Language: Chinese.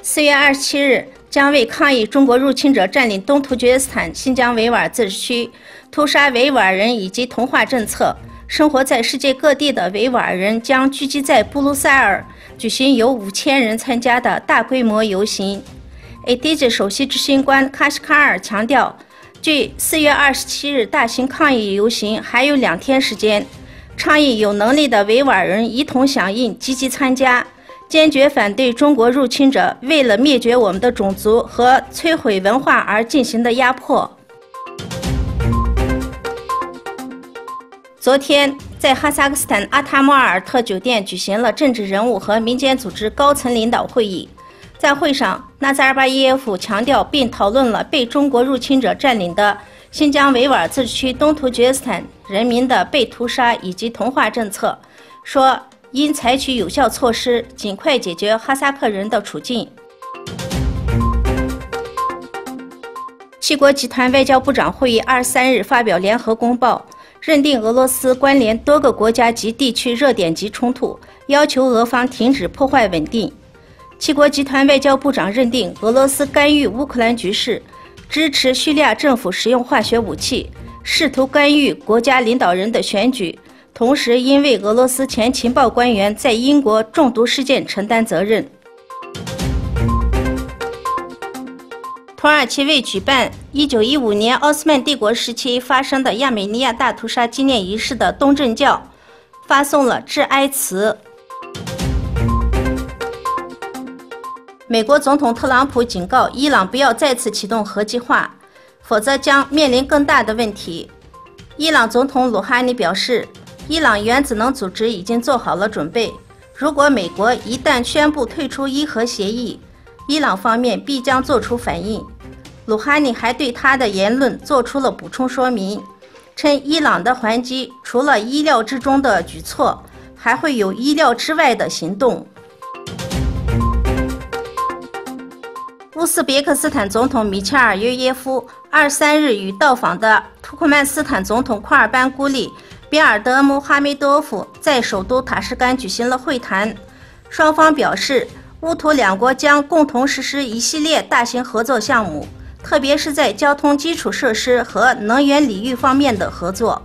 4月27日将为抗议中国入侵者占领东突厥斯坦新疆维吾尔自治区、屠杀维吾尔人以及同化政策，生活在世界各地的维吾尔人将聚集在布鲁塞尔举行由5000人参加的大规模游行。ADG 首席执行官卡什卡尔强调，距4月27日大型抗议游行还有2天时间，倡议有能力的维吾尔人一同响应，积极参加，坚决反对中国入侵者为了灭绝我们的种族和摧毁文化而进行的压迫。昨天，在哈萨克斯坦阿塔莫尔特酒店举行了政治人物和民间组织高层领导会议。在会上，纳扎尔巴耶夫强调并讨论了被中国入侵者占领的新疆维吾尔自治区东突厥斯坦人民的被屠杀以及同化政策，说应采取有效措施，尽快解决哈萨克人的处境。七国集团外交部长会议23日发表联合公报，认定俄罗斯关联多个国家及地区热点级冲突，要求俄方停止破坏稳定。七国集团外交部长认定俄罗斯干预乌克兰局势，支持叙利亚政府使用化学武器，试图干预国家领导人的选举，同时因为俄罗斯前情报官员在英国中毒事件承担责任。土耳其为举办1915年奥斯曼帝国时期发生的亚美尼亚大屠杀纪念仪式的东正教发送了致哀词。美国总统特朗普警告伊朗不要再次启动核计划，否则将面临更大的问题。伊朗总统鲁哈尼表示，伊朗原子能组织已经做好了准备，如果美国一旦宣布退出伊核协议，伊朗方面必将做出反应。鲁哈尼还对他的言论做出了补充说明，称伊朗的还击除了意料之中的举措，还会有意料之外的行动。乌兹别克斯坦总统米切尔约耶夫23日与到访的土库曼斯坦总统库尔班孤立比尔德穆哈梅多夫在首都塔什干举行了会谈，双方表示乌土两国将共同实施一系列大型合作项目，特别是在交通基础设施和能源领域方面的合作。